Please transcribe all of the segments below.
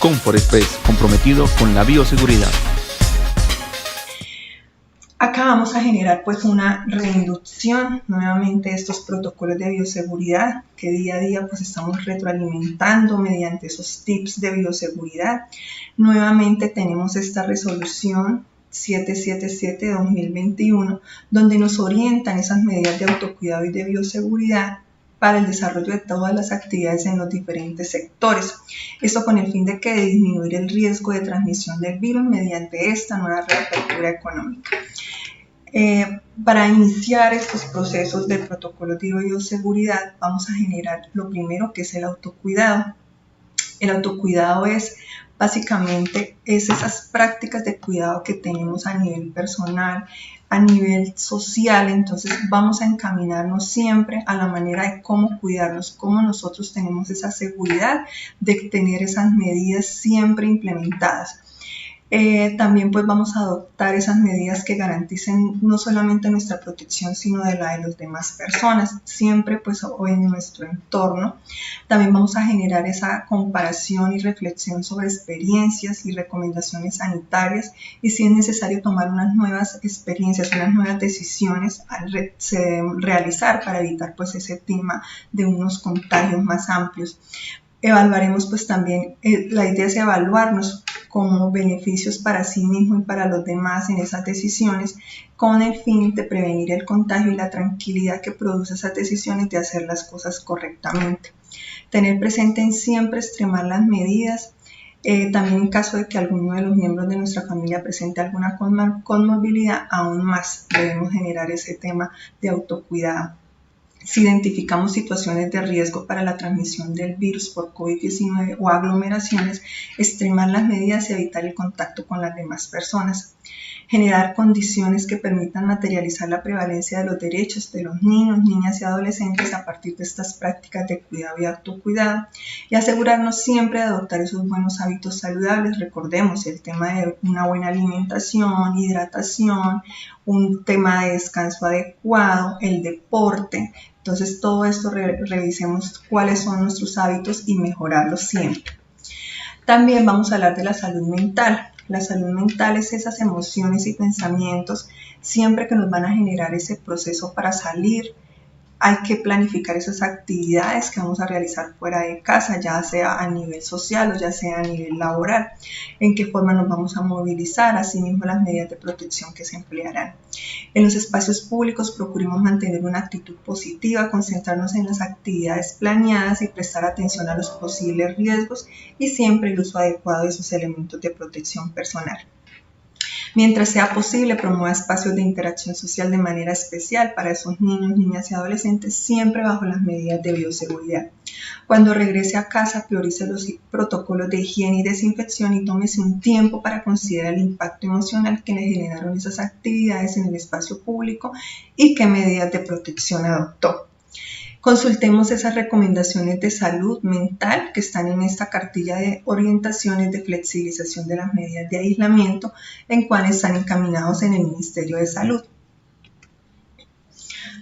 Comfort Express, comprometido con la bioseguridad. Acá vamos a generar pues una reinducción nuevamente de estos protocolos de bioseguridad que día a día pues estamos retroalimentando mediante esos tips de bioseguridad. Nuevamente tenemos esta resolución 777 de 2021 donde nos orientan esas medidas de autocuidado y de bioseguridad para el desarrollo de todas las actividades en los diferentes sectores. Esto con el fin de que disminuir el riesgo de transmisión del virus mediante esta nueva reapertura económica. Para iniciar estos procesos de protocolo de bioseguridad vamos a generar lo primero que es el autocuidado. El autocuidado es básicamente esas prácticas de cuidado que tenemos a nivel personal, a nivel social. Entonces vamos a encaminarnos siempre a la manera de cómo cuidarnos, cómo nosotros tenemos esa seguridad de tener esas medidas siempre implementadas. También pues vamos a adoptar esas medidas que garanticen no solamente nuestra protección sino de la de las demás personas, siempre pues o en nuestro entorno. También vamos a generar esa comparación y reflexión sobre experiencias y recomendaciones sanitarias y si es necesario tomar unas nuevas experiencias, unas nuevas decisiones a realizar para evitar pues ese tema de unos contagios más amplios. Evaluaremos pues también, la idea es evaluarnos como beneficios para sí mismo y para los demás en esas decisiones con el fin de prevenir el contagio y la tranquilidad que produce esas decisiones de hacer las cosas correctamente. Tener presente en siempre extremar las medidas, también en caso de que alguno de los miembros de nuestra familia presente alguna comorbilidad, aún más debemos generar ese tema de autocuidado. Si identificamos situaciones de riesgo para la transmisión del virus por COVID-19 o aglomeraciones, extremar las medidas y evitar el contacto con las demás personas. Generar condiciones que permitan materializar la prevalencia de los derechos de los niños, niñas y adolescentes a partir de estas prácticas de cuidado y autocuidado y asegurarnos siempre de adoptar esos buenos hábitos saludables. Recordemos el tema de una buena alimentación, hidratación, un tema de descanso adecuado, el deporte. Entonces todo esto revisemos cuáles son nuestros hábitos y mejorarlos siempre. También vamos a hablar de la salud mental. La salud mental es esas emociones y pensamientos siempre que nos van a generar ese proceso para salir. Hay que planificar esas actividades que vamos a realizar fuera de casa, ya sea a nivel social o ya sea a nivel laboral. En qué forma nos vamos a movilizar, asimismo las medidas de protección que se emplearán. En los espacios públicos procuremos mantener una actitud positiva, concentrarnos en las actividades planeadas y prestar atención a los posibles riesgos y siempre el uso adecuado de esos elementos de protección personal. Mientras sea posible, promueva espacios de interacción social de manera especial para esos niños, niñas y adolescentes, siempre bajo las medidas de bioseguridad. Cuando regrese a casa, priorice los protocolos de higiene y desinfección y tómese un tiempo para considerar el impacto emocional que le generaron esas actividades en el espacio público y qué medidas de protección adoptó. Consultemos esas recomendaciones de salud mental que están en esta cartilla de orientaciones de flexibilización de las medidas de aislamiento en cuales están encaminados en el Ministerio de Salud.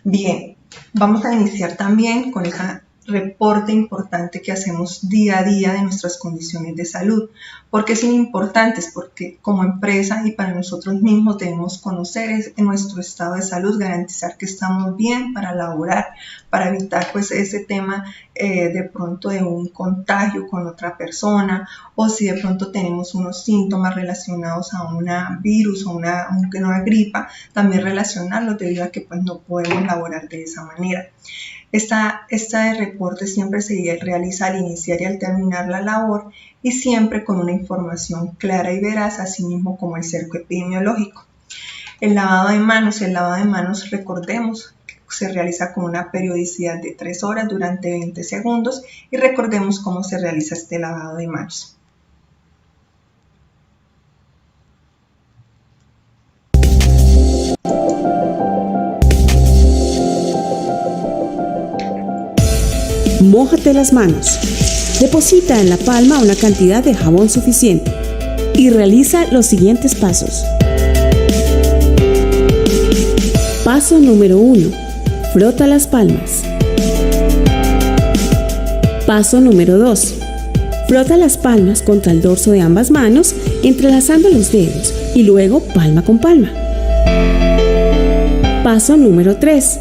Bien, vamos a iniciar también con ese reporte importante que hacemos día a día de nuestras condiciones de salud. ¿Por qué son importantes? Porque como empresa y para nosotros mismos debemos conocer nuestro estado de salud, garantizar que estamos bien para laborar, para evitar pues ese tema de pronto de un contagio con otra persona o si de pronto tenemos unos síntomas relacionados a un virus o una gripa, también relacionarlos debido a que pues no podemos laborar de esa manera. Este reporte siempre se realiza al iniciar y al terminar la labor y siempre con una información clara y veraz, así mismo como el cerco epidemiológico. El lavado de manos, recordemos, se realiza con una periodicidad de 3 horas durante 20 segundos y recordemos cómo se realiza este lavado de manos. Mójate las manos. Deposita en la palma una cantidad de jabón suficiente y realiza los siguientes pasos. Paso número 1. Frota las palmas. Paso número 2. Frota las palmas contra el dorso de ambas manos, entrelazando los dedos y luego palma con palma. Paso número 3.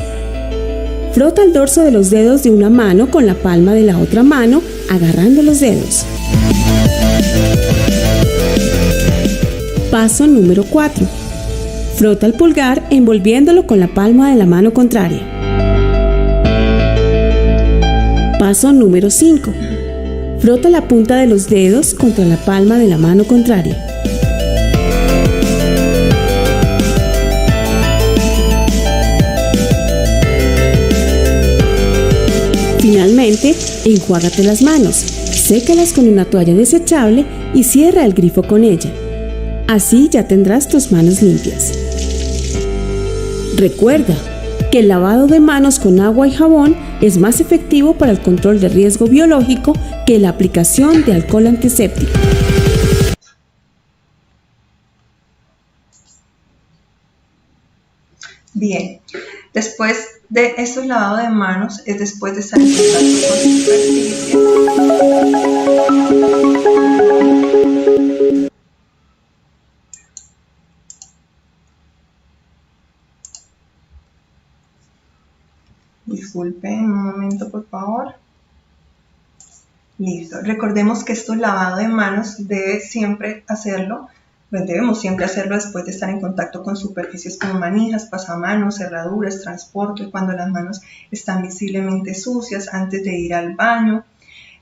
Frota el dorso de los dedos de una mano con la palma de la otra mano, agarrando los dedos. Paso número 4. Frota el pulgar envolviéndolo con la palma de la mano contraria. Paso número 5. Frota la punta de los dedos contra la palma de la mano contraria. Finalmente, enjuágate las manos, sécalas con una toalla desechable y cierra el grifo con ella. Así ya tendrás tus manos limpias. Recuerda que el lavado de manos con agua y jabón es más efectivo para el control de riesgo biológico que la aplicación de alcohol antiséptico. Bien, después de estos lavados de manos, es después de estar en contacto con superficie. Disculpen un momento, por favor. Listo. Recordemos que estos lavados de manos debemos siempre hacerlo después de estar en contacto con superficies como manijas, pasamanos, cerraduras, transporte, cuando las manos están visiblemente sucias, antes de ir al baño,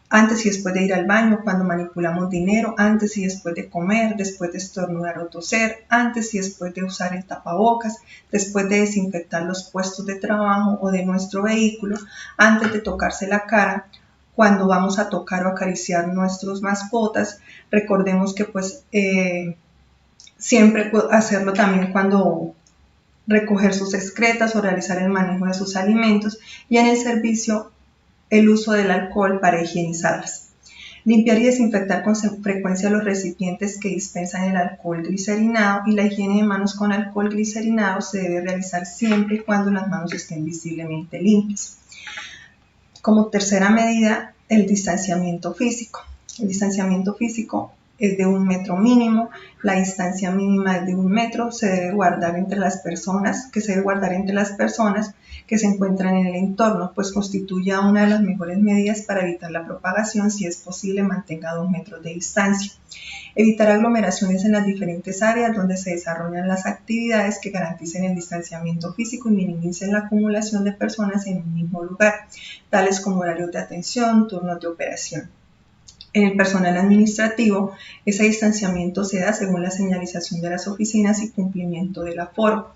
antes y después de ir al baño, cuando manipulamos dinero, antes y después de comer, después de estornudar o toser, antes y después de usar el tapabocas, después de desinfectar los puestos de trabajo o de nuestro vehículo, antes de tocarse la cara, cuando vamos a tocar o acariciar nuestras mascotas. Recordemos que siempre hacerlo también cuando recoger sus excretas o realizar el manejo de sus alimentos, y en el servicio el uso del alcohol para higienizarlas. Limpiar y desinfectar con frecuencia los recipientes que dispensan el alcohol glicerinado, y la higiene de manos con alcohol glicerinado se debe realizar siempre y cuando las manos estén visiblemente limpias. Como tercera medida, el distanciamiento físico. El distanciamiento físico es de 1 metro mínimo, la distancia mínima es de 1 metro, se debe guardar entre las personas que se encuentran en el entorno, pues constituye una de las mejores medidas para evitar la propagación. Si es posible, mantenga 2 metros de distancia. Evitar aglomeraciones en las diferentes áreas donde se desarrollan las actividades que garanticen el distanciamiento físico y minimicen la acumulación de personas en un mismo lugar, tales como horarios de atención, turnos de operación. En el personal administrativo, ese distanciamiento se da según la señalización de las oficinas y cumplimiento del aforo.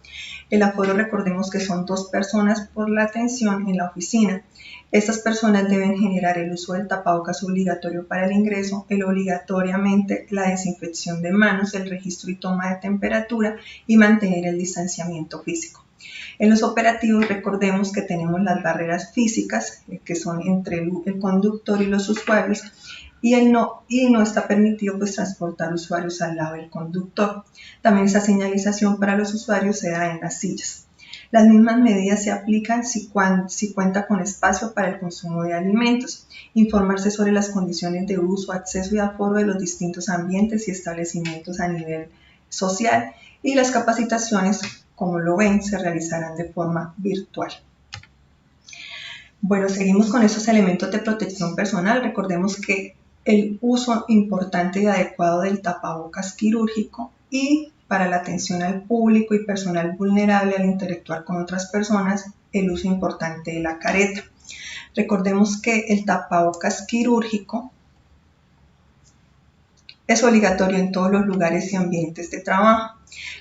El aforo, recordemos que son 2 personas por la atención en la oficina. Estas personas deben generar el uso del tapabocas obligatorio para el ingreso, obligatoriamente la desinfección de manos, el registro y toma de temperatura y mantener el distanciamiento físico. En los operativos, recordemos que tenemos las barreras físicas que son entre el conductor y los usuarios, y no está permitido transportar usuarios al lado del conductor. También esa señalización para los usuarios se da en las sillas. Las mismas medidas se aplican si cuenta con espacio para el consumo de alimentos. Informarse sobre las condiciones de uso, acceso y aforo de los distintos ambientes y establecimientos a nivel social, y las capacitaciones, como lo ven, se realizarán de forma virtual. Bueno, seguimos con esos elementos de protección personal. Recordemos que el uso importante y adecuado del tapabocas quirúrgico, y para la atención al público y personal vulnerable al interactuar con otras personas, el uso importante de la careta. Recordemos que el tapabocas quirúrgico es obligatorio en todos los lugares y ambientes de trabajo.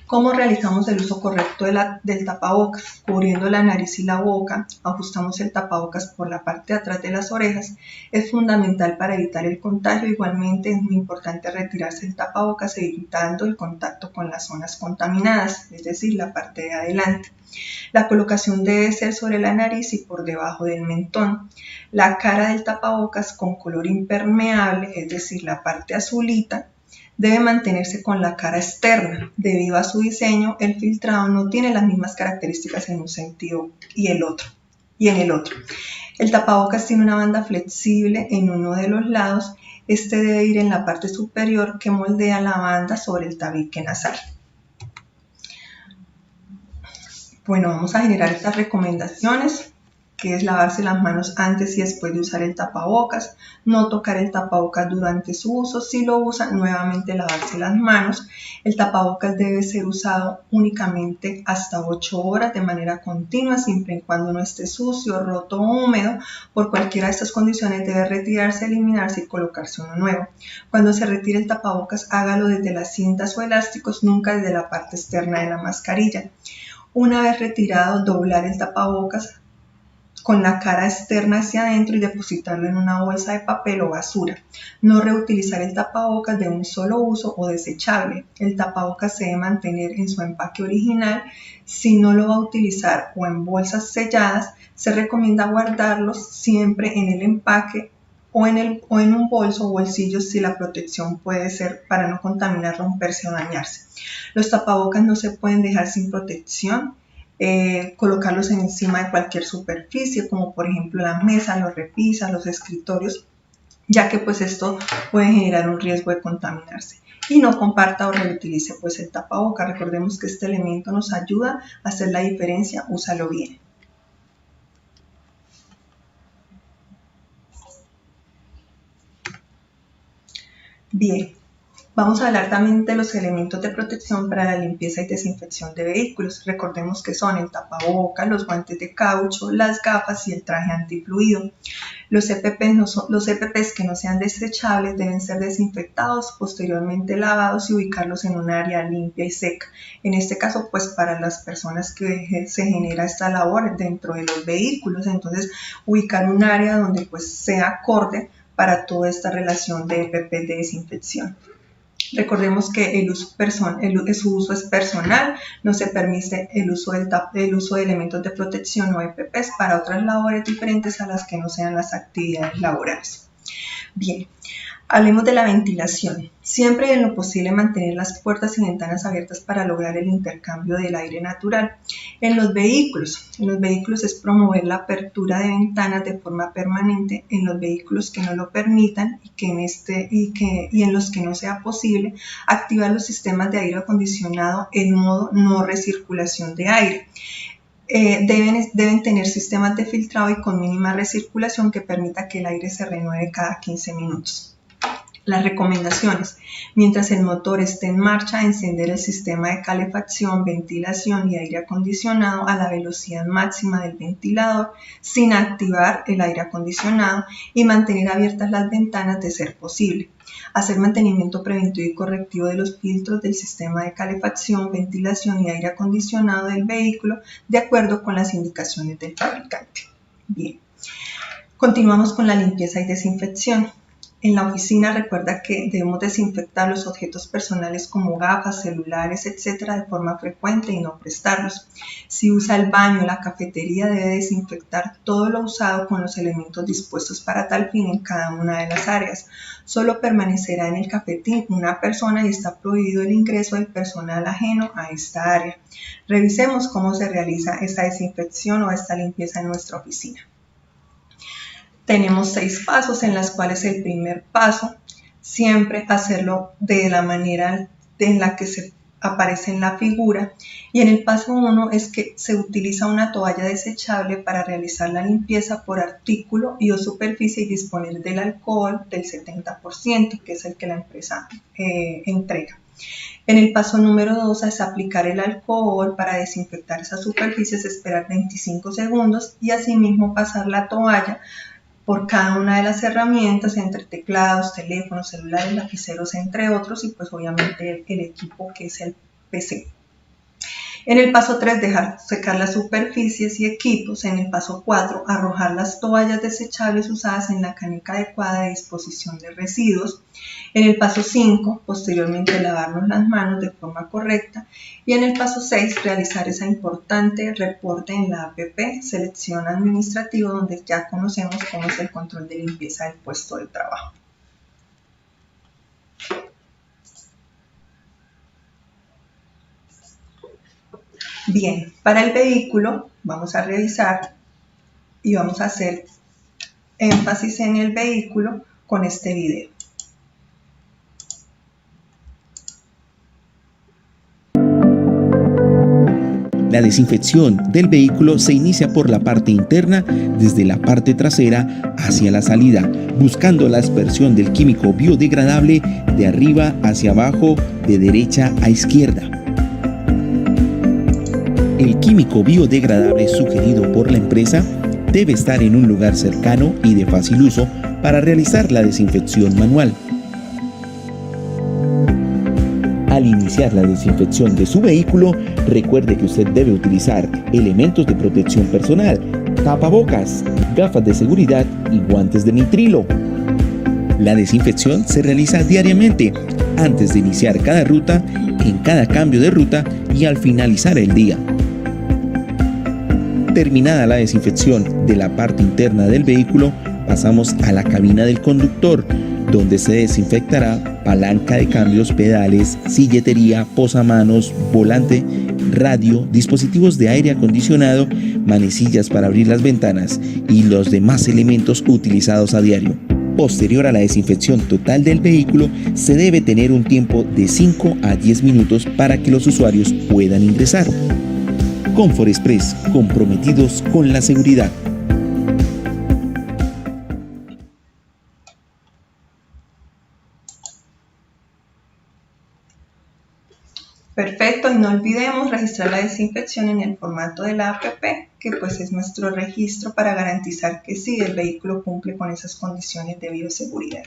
¿Cómo realizamos el uso correcto del tapabocas? Cubriendo la nariz y la boca, ajustamos el tapabocas por la parte de atrás de las orejas. Es fundamental para evitar el contagio. Igualmente es muy importante retirarse el tapabocas evitando el contacto con las zonas contaminadas, es decir, la parte de adelante. La colocación debe ser sobre la nariz y por debajo del mentón. La cara del tapabocas con color impermeable, es decir, la parte azulita, debe mantenerse con la cara externa. Debido a su diseño, el filtrado no tiene las mismas características en un sentido y el otro. y en el otro. El tapabocas tiene una banda flexible en uno de los lados. Este debe ir en la parte superior que moldea la banda sobre el tabique nasal. Bueno, vamos a generar estas recomendaciones, que es lavarse las manos antes y después de usar el tapabocas, no tocar el tapabocas durante su uso, si lo usan, nuevamente lavarse las manos. El tapabocas debe ser usado únicamente hasta 8 horas de manera continua, siempre y cuando no esté sucio, roto o húmedo. Por cualquiera de estas condiciones debe retirarse, eliminarse y colocarse uno nuevo. Cuando se retire el tapabocas, hágalo desde las cintas o elásticos, nunca desde la parte externa de la mascarilla. Una vez retirado, doblar el tapabocas con la cara externa hacia adentro y depositarlo en una bolsa de papel o basura. No reutilizar el tapabocas de un solo uso o desechable. El tapabocas se debe mantener en su empaque original. Si no lo va a utilizar o en bolsas selladas, se recomienda guardarlos siempre en el empaque o en un bolso o bolsillo si la protección puede ser para no contaminar, romperse o dañarse. Los tapabocas no se pueden dejar sin protección. Colocarlos encima de cualquier superficie, como por ejemplo la mesa, los repisas, los escritorios, ya que pues esto puede generar un riesgo de contaminarse. Y no comparta o reutilice pues el tapabocas. Recordemos que este elemento nos ayuda a hacer la diferencia, úsalo bien. Bien. Vamos a hablar también de los elementos de protección para la limpieza y desinfección de vehículos. Recordemos que son el tapabocas, los guantes de caucho, las gafas y el traje antifluido. Los EPPs que no sean desechables deben ser desinfectados, posteriormente lavados y ubicarlos en un área limpia y seca. En este caso, pues para las personas que se genera esta labor dentro de los vehículos, entonces ubicar un área donde pues sea acorde para toda esta relación de EPP de desinfección. Recordemos que su uso es personal, no se permite el uso de elementos de protección o EPPs para otras labores diferentes a las que no sean las actividades laborales. Bien, hablemos de la ventilación. Siempre en lo posible mantener las puertas y ventanas abiertas para lograr el intercambio del aire natural. En los vehículos es promover la apertura de ventanas de forma permanente. En los vehículos que no lo permitan y en los que no sea posible, activar los sistemas de aire acondicionado en modo no recirculación de aire. Deben tener sistemas de filtrado y con mínima recirculación que permita que el aire se renueve cada 15 minutos. Las recomendaciones: mientras el motor esté en marcha, encender el sistema de calefacción, ventilación y aire acondicionado a la velocidad máxima del ventilador sin activar el aire acondicionado y mantener abiertas las ventanas de ser posible. Hacer mantenimiento preventivo y correctivo de los filtros del sistema de calefacción, ventilación y aire acondicionado del vehículo de acuerdo con las indicaciones del fabricante. Bien, continuamos con la limpieza y desinfección. En la oficina recuerda que debemos desinfectar los objetos personales como gafas, celulares, etc. de forma frecuente y no prestarlos. Si usa el baño o la cafetería, debe desinfectar todo lo usado con los elementos dispuestos para tal fin en cada una de las áreas. Solo permanecerá en el cafetín una persona y está prohibido el ingreso del personal ajeno a esta área. Revisemos cómo se realiza esta desinfección o esta limpieza en nuestra oficina. Tenemos 6 pasos en los cuales el primer paso, siempre hacerlo de la manera en la que se aparece en la figura. Y en el paso 1 es que se utiliza una toalla desechable para realizar la limpieza por artículo y o superficie y disponer del alcohol del 70%, que es el que la empresa entrega. En el paso número 2 es aplicar el alcohol para desinfectar esas superficies, esperar 25 segundos y asimismo pasar la toalla por cada una de las herramientas, entre teclados, teléfonos, celulares, lapiceros, entre otros, y pues obviamente el equipo que es el PC. En el paso 3, dejar secar las superficies y equipos. En el paso 4, arrojar las toallas desechables usadas en la caneca adecuada de disposición de residuos. En el paso 5, posteriormente lavarnos las manos de forma correcta. Y en el paso 6, realizar ese importante reporte en la APP, selección administrativo, donde ya conocemos cómo es el control de limpieza del puesto de trabajo. Bien, para el vehículo vamos a revisar y vamos a hacer énfasis en el vehículo con este video. La desinfección del vehículo se inicia por la parte interna, desde la parte trasera hacia la salida, buscando la aspersión del químico biodegradable de arriba hacia abajo, de derecha a izquierda. El químico biodegradable sugerido por la empresa debe estar en un lugar cercano y de fácil uso para realizar la desinfección manual. Al iniciar la desinfección de su vehículo, recuerde que usted debe utilizar elementos de protección personal, tapabocas, gafas de seguridad y guantes de nitrilo. La desinfección se realiza diariamente, antes de iniciar cada ruta, en cada cambio de ruta y al finalizar el día. Terminada la desinfección de la parte interna del vehículo, pasamos a la cabina del conductor, donde se desinfectará palanca de cambios, pedales, silletería, posamanos, volante, radio, dispositivos de aire acondicionado, manecillas para abrir las ventanas y los demás elementos utilizados a diario. Posterior a la desinfección total del vehículo, se debe tener un tiempo de 5 a 10 minutos para que los usuarios puedan ingresar. Comfort Express, comprometidos con la seguridad. Perfecto, y no olvidemos registrar la desinfección en el formato de la APP, que pues es nuestro registro para garantizar que sí, el vehículo cumple con esas condiciones de bioseguridad.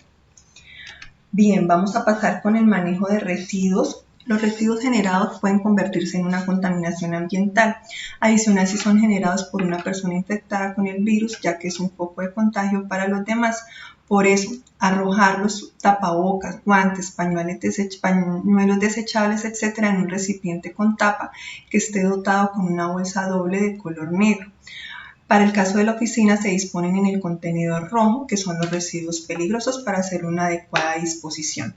Bien, vamos a pasar con el manejo de residuos. Los residuos generados pueden convertirse en una contaminación ambiental, adicional si son generados por una persona infectada con el virus, ya que es un foco de contagio para los demás. Por eso, arrojar los tapabocas, guantes, pañuelos desechables, etc. en un recipiente con tapa que esté dotado con una bolsa doble de color negro. Para el caso de la oficina se disponen en el contenedor rojo, que son los residuos peligrosos, para hacer una adecuada disposición.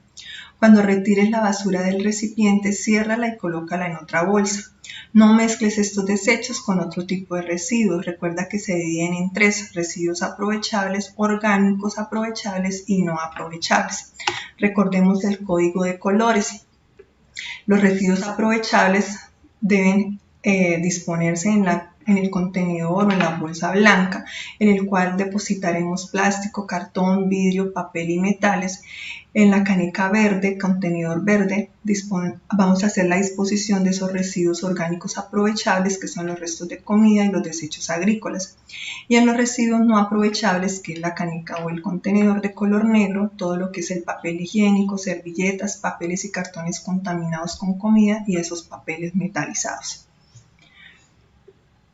Cuando retires la basura del recipiente, ciérrala y colócala en otra bolsa. No mezcles estos desechos con otro tipo de residuos. Recuerda que se dividen en 3: residuos aprovechables, orgánicos aprovechables y no aprovechables. Recordemos el código de colores. Los residuos aprovechables deben disponerse en el contenedor o en la bolsa blanca, en el cual depositaremos plástico, cartón, vidrio, papel y metales. En la caneca verde, contenedor verde, vamos a hacer la disposición de esos residuos orgánicos aprovechables, que son los restos de comida y los desechos agrícolas. Y en los residuos no aprovechables, que es la caneca o el contenedor de color negro, todo lo que es el papel higiénico, servilletas, papeles y cartones contaminados con comida y esos papeles metalizados.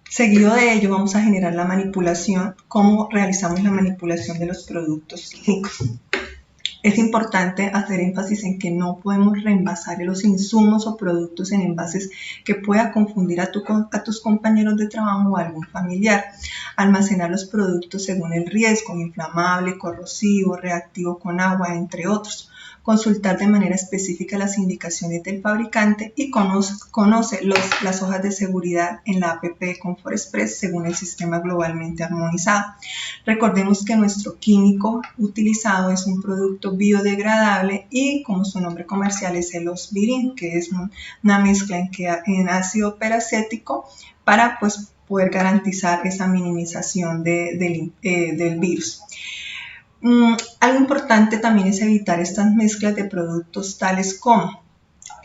Seguido de ello vamos a generar la manipulación. ¿Cómo realizamos la manipulación de los productos químicos? Es importante hacer énfasis en que no podemos reenvasar los insumos o productos en envases que pueda confundir a tus compañeros de trabajo o a algún familiar. Almacenar los productos según el riesgo: inflamable, corrosivo, reactivo con agua, entre otros. Consultar de manera específica las indicaciones del fabricante y conoce las hojas de seguridad en la APP de Comfort Express según el sistema globalmente armonizado. Recordemos que nuestro químico utilizado es un producto biodegradable y, como su nombre comercial, es el Osvirin, que es una mezcla en ácido peracético para poder garantizar esa minimización del virus. Algo importante también es evitar estas mezclas de productos tales como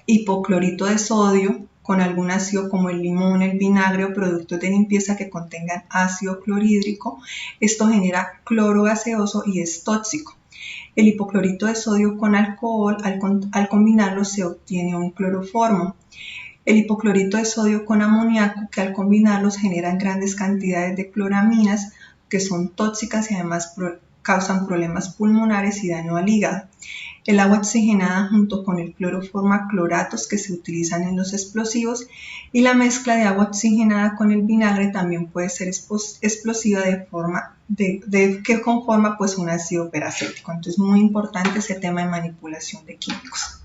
hipoclorito de sodio con algún ácido como el limón, el vinagre o productos de limpieza que contengan ácido clorhídrico. Esto genera cloro gaseoso y es tóxico. El hipoclorito de sodio con alcohol, al combinarlo se obtiene un cloroformo. El hipoclorito de sodio con amoníaco, que al combinarlos generan grandes cantidades de cloraminas que son tóxicas y además causan problemas pulmonares y daño al hígado. El agua oxigenada junto con el cloroformacloratos que se utilizan en los explosivos y la mezcla de agua oxigenada con el vinagre también puede ser explosiva que conforma un ácido peracético. Entonces, muy importante ese tema de manipulación de químicos.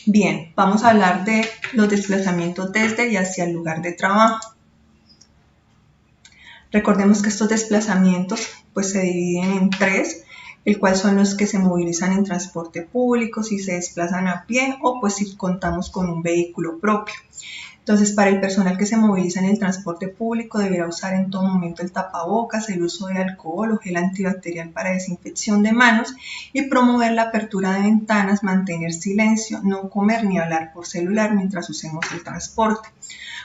Bien, vamos a hablar de los desplazamientos desde y hacia el lugar de trabajo. Recordemos que estos desplazamientos pues se dividen en 3, el cual son los que se movilizan en transporte público, si se desplazan a pie o pues si contamos con un vehículo propio. Entonces, para el personal que se moviliza en el transporte público deberá usar en todo momento el tapabocas, el uso de alcohol o gel antibacterial para desinfección de manos y promover la apertura de ventanas, mantener silencio, no comer ni hablar por celular mientras usemos el transporte.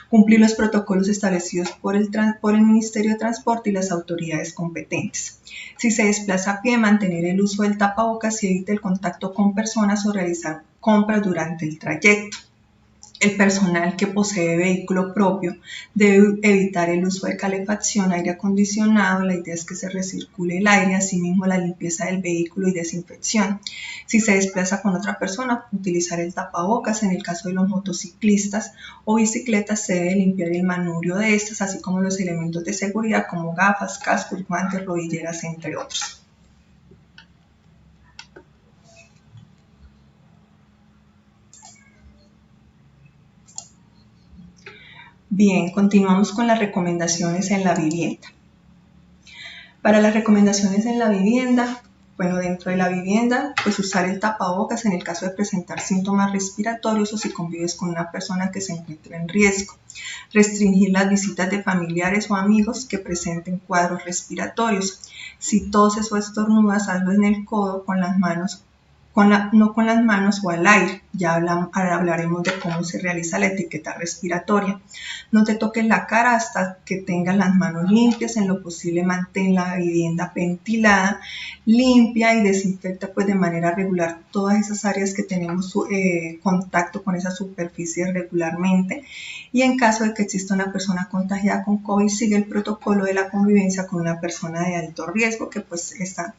Cumplir los protocolos establecidos por el Ministerio de Transporte y las autoridades competentes. Si se desplaza a pie, mantener el uso del tapabocas y evite el contacto con personas o realizar compras durante el trayecto. El personal que posee vehículo propio debe evitar el uso de calefacción, aire acondicionado. La idea es que se recircule el aire, asimismo la limpieza del vehículo y desinfección. Si se desplaza con otra persona, utilizar el tapabocas. En el caso de los motociclistas o bicicletas, se debe limpiar el manubrio de estas, así como los elementos de seguridad como gafas, cascos, guantes, rodilleras, entre otros. Bien, continuamos con las recomendaciones en la vivienda. Para las recomendaciones en la vivienda, dentro de la vivienda, pues usar el tapabocas en el caso de presentar síntomas respiratorios o si convives con una persona que se encuentra en riesgo. Restringir las visitas de familiares o amigos que presenten cuadros respiratorios. Si toses o estornudas, hazlo en el codo con las manos. No con las manos o al aire. Ya hablaremos de cómo se realiza la etiqueta respiratoria. No te toques la cara hasta que tengas las manos limpias. En lo posible mantén la vivienda ventilada, limpia y desinfecta de manera regular todas esas áreas que tenemos contacto con esa superficie regularmente. Y en caso de que exista una persona contagiada con COVID, sigue el protocolo de la convivencia con una persona de alto riesgo, que pues está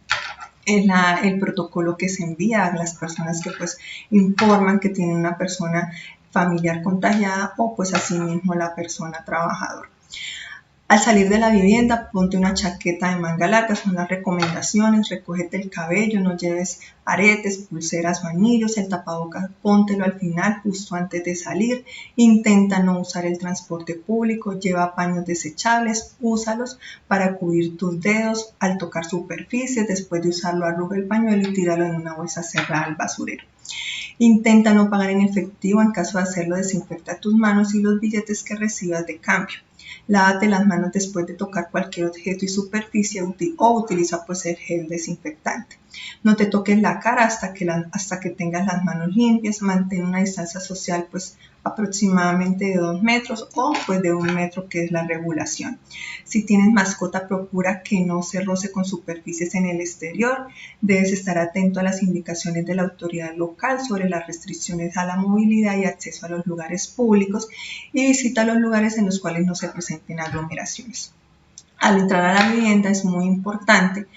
el protocolo que se envía a las personas que pues informan que tienen una persona familiar contagiada o pues asimismo la persona trabajadora. Al salir de la vivienda, ponte una chaqueta de manga larga, son las recomendaciones. Recógete el cabello, no lleves aretes, pulseras o anillos. El tapabocas póntelo al final, justo antes de salir. Intenta no usar el transporte público, lleva paños desechables, úsalos para cubrir tus dedos al tocar superficies. Después de usarlo, arruga el pañuelo y tíralo en una bolsa cerrada al basurero. Intenta no pagar en efectivo, en caso de hacerlo desinfecta tus manos y los billetes que recibas de cambio. Lávate las manos después de tocar cualquier objeto y superficie o utiliza pues el gel desinfectante. No te toques la cara hasta que tengas las manos limpias. Mantén una distancia social pues aproximadamente de 2 metros o pues de 1 metro, que es la regulación. Si tienes mascota, procura que no se roce con superficies en el exterior. Debes estar atento a las indicaciones de la autoridad local sobre las restricciones a la movilidad y acceso a los lugares públicos y visita los lugares en los cuales no se presenten aglomeraciones. Al entrar a la vivienda es muy importante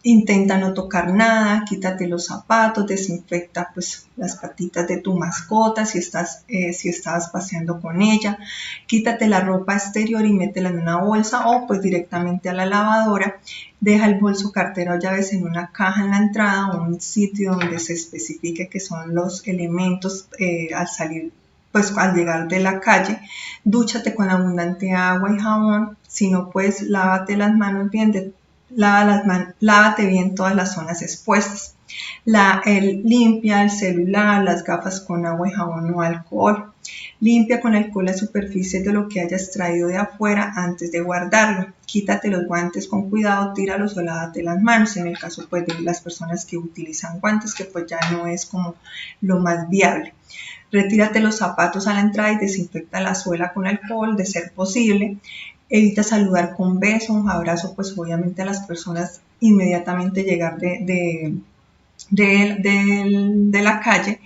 intenta no tocar nada, quítate los zapatos, desinfecta pues las patitas de tu mascota si estabas paseando con ella, quítate la ropa exterior y métela en una bolsa o pues directamente a la lavadora. Deja el bolso, cartera o llaves en una caja en la entrada o un sitio donde se especifique que son los elementos al salir, pues al llegar de la calle. Dúchate con abundante agua y jabón. Si no puedes, lávate las manos bien, lávate bien todas las zonas expuestas. Limpia el celular, las gafas con agua y jabón o alcohol. Limpia con alcohol las superficies de lo que hayas traído de afuera antes de guardarlo. Quítate los guantes con cuidado, tíralos o lávate las manos. En el caso pues de las personas que utilizan guantes, que pues ya no es como lo más viable. Retírate los zapatos a la entrada y desinfecta la suela con alcohol de ser posible. Evita saludar con beso, un abrazo, pues obviamente a las personas inmediatamente llegar de la calle.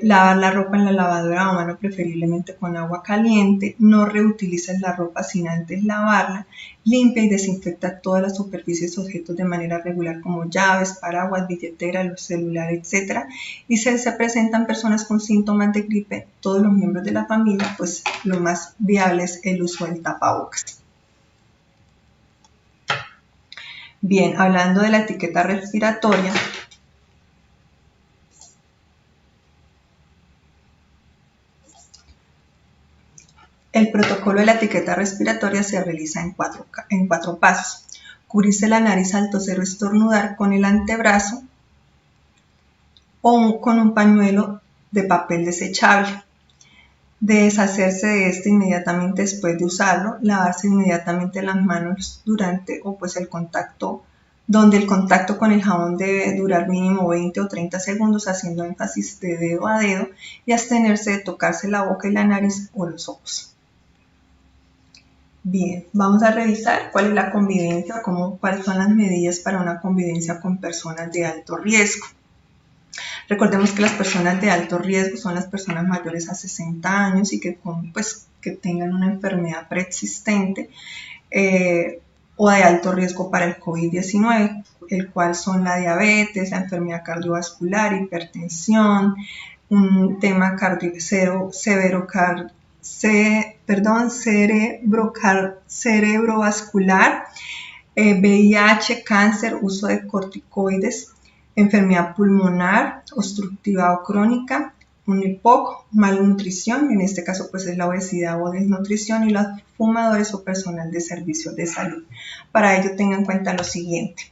Lavar la ropa en la lavadora a mano, preferiblemente con agua caliente. No reutilices la ropa sin antes lavarla. Limpia y desinfecta todas las superficies, objetos de manera regular como llaves, paraguas, billetera, los celulares, etc. Y si se presentan personas con síntomas de gripe, todos los miembros de la familia, pues lo más viable es el uso del tapabocas. Bien, hablando de la etiqueta respiratoria, El protocolo de la etiqueta respiratoria se realiza en cuatro pasos. Cubrirse la nariz al toser o estornudar con el antebrazo o con un pañuelo de papel desechable. Deshacerse de este inmediatamente después de usarlo, lavarse inmediatamente las manos durante el contacto, donde el contacto con el jabón debe durar mínimo 20 o 30 segundos, haciendo énfasis de dedo a dedo, y abstenerse de tocarse la boca y la nariz o los ojos. Bien, vamos a revisar cuál es la convivencia o cuáles son las medidas para una convivencia con personas de alto riesgo. Recordemos que las personas de alto riesgo son las personas mayores a 60 años y que tengan una enfermedad preexistente o de alto riesgo para el COVID-19, el cual son la diabetes, la enfermedad cardiovascular, hipertensión, un tema cerebrovascular, VIH, cáncer, uso de corticoides, enfermedad pulmonar, obstructiva o crónica, un EPOC, malnutrición, en este caso es la obesidad o desnutrición, y los fumadores o personal de servicios de salud. Para ello tengan en cuenta lo siguiente.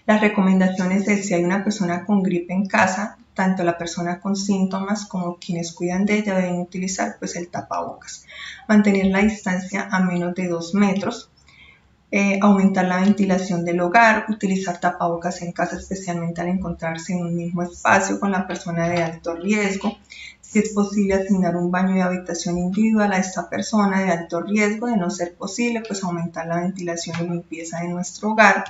Las recomendaciones de si hay una persona con gripe en casa, tanto la persona con síntomas como quienes cuidan de ella deben utilizar el tapabocas. Mantener la distancia a menos de 2 metros. Aumentar la ventilación del hogar, utilizar tapabocas en casa, especialmente al encontrarse en un mismo espacio con la persona de alto riesgo. Si es posible, asignar un baño de habitación individual a esta persona de alto riesgo. De no ser posible, aumentar la ventilación y limpieza de nuestro hogar.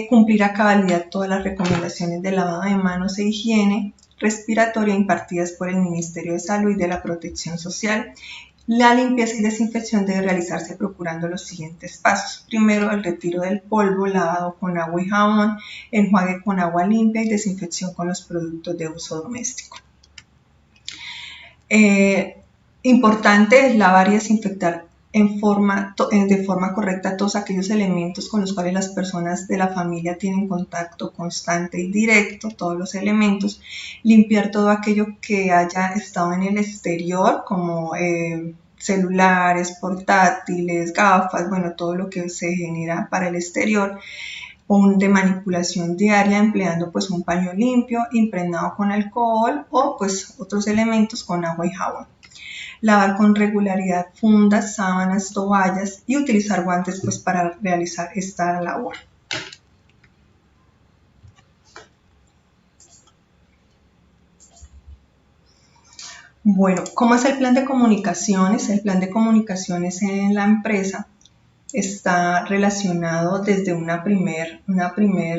Cumplir a cabalidad todas las recomendaciones de lavado de manos e higiene respiratoria impartidas por el Ministerio de Salud y de la Protección Social. La limpieza y desinfección debe realizarse procurando los siguientes pasos. Primero, el retiro del polvo, lavado con agua y jabón, enjuague con agua limpia y desinfección con los productos de uso doméstico. Importante es lavar y desinfectar de forma correcta todos aquellos elementos con los cuales las personas de la familia tienen contacto constante y directo, todos los elementos. Limpiar todo aquello que haya estado en el exterior, como celulares, portátiles, gafas, todo lo que se genera para el exterior, de manipulación diaria, empleando un paño limpio, impregnado con alcohol o otros elementos con agua y jabón. Lavar con regularidad fundas, sábanas, toallas y utilizar guantes para realizar esta labor. Bueno, ¿cómo es el plan de comunicaciones? El plan de comunicaciones en la empresa está relacionado desde una primer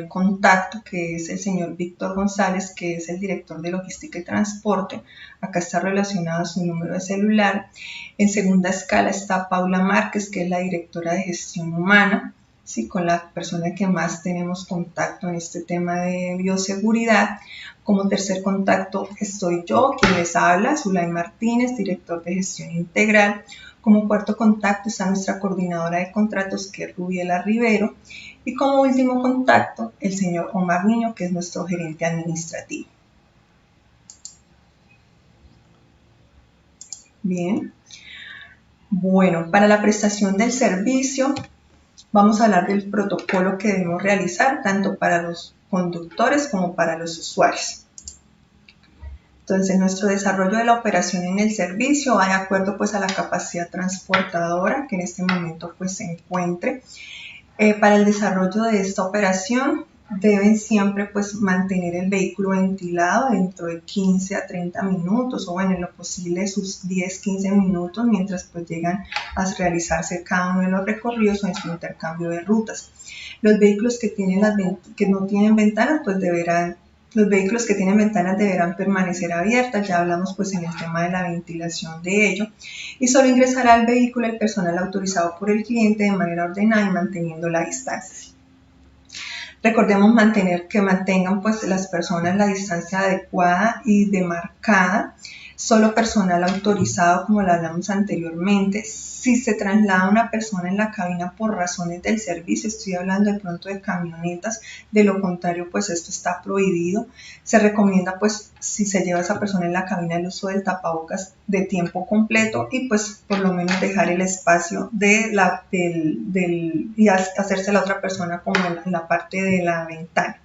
contacto, que es el señor Víctor González, que es el director de logística y transporte. Acá está relacionado su número de celular. En segunda escala está Paula Márquez, que es la directora de gestión humana, ¿sí? Con la persona que más tenemos contacto en este tema de bioseguridad. Como tercer contacto estoy yo, quien les habla, Zulay Martínez, director de gestión integral. Como cuarto contacto está nuestra coordinadora de contratos, que es Rubiela Rivero. Y como último contacto, el señor Omar Niño, que es nuestro gerente administrativo. Bien. Bueno, para la prestación del servicio, vamos a hablar del protocolo que debemos realizar, tanto para los conductores como para los usuarios. Entonces, nuestro desarrollo de la operación en el servicio va de acuerdo a la capacidad transportadora que en este momento se encuentre. Para el desarrollo de esta operación deben siempre mantener el vehículo ventilado dentro de 15 a 30 minutos o en lo posible sus 10-15 minutos mientras llegan a realizarse cada uno de los recorridos o en su intercambio de rutas. Los vehículos que no tienen ventanas deberán permanecer abiertas. Ya hablamos en el tema de la ventilación de ello, y solo ingresará al vehículo el personal autorizado por el cliente de manera ordenada y manteniendo la distancia. Recordemos que mantengan las personas la distancia adecuada y demarcada. solo personal autorizado, como lo hablamos anteriormente. Si se traslada una persona en la cabina por razones del servicio, estoy hablando de pronto de camionetas, de lo contrario pues esto está prohibido. Se recomienda pues si se lleva a esa persona en la cabina el uso del tapabocas de tiempo completo y pues por lo menos dejar el espacio y hacerse la otra persona como en la parte de la ventana.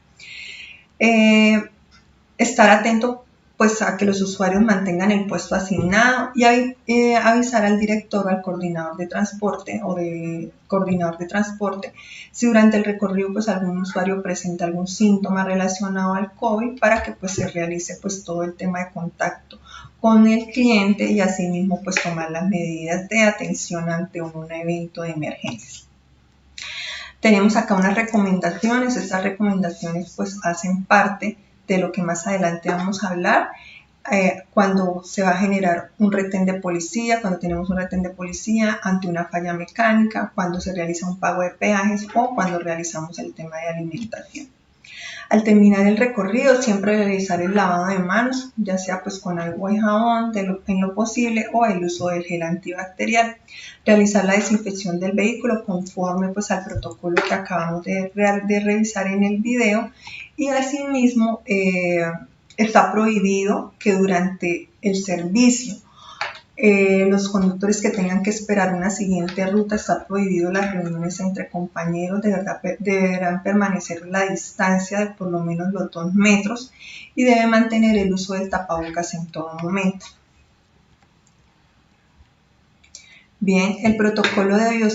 Estar atento pues a que los usuarios mantengan el puesto asignado y avisar al director o al coordinador de transporte si durante el recorrido pues algún usuario presenta algún síntoma relacionado al COVID para que pues se realice pues todo el tema de contacto con el cliente y asimismo pues tomar las medidas de atención ante un evento de emergencia. Tenemos acá unas recomendaciones. Estas recomendaciones pues hacen parte de lo que más adelante vamos a hablar cuando se va a generar un retén de policía, cuando tenemos un retén de policía ante una falla mecánica, cuando se realiza un pago de peajes o cuando realizamos el tema de alimentación. Al terminar el recorrido, siempre realizar el lavado de manos, ya sea pues con agua y jabón en lo posible o el uso del gel antibacterial. Realizar la desinfección del vehículo conforme pues al protocolo que acabamos de revisar en el video y asimismo está prohibido que durante el servicio los conductores que tengan que esperar una siguiente ruta, está prohibido las reuniones entre compañeros, deberán permanecer la distancia de por lo menos los 2 metros y debe mantener el uso del tapabocas en todo momento. Bien, el protocolo de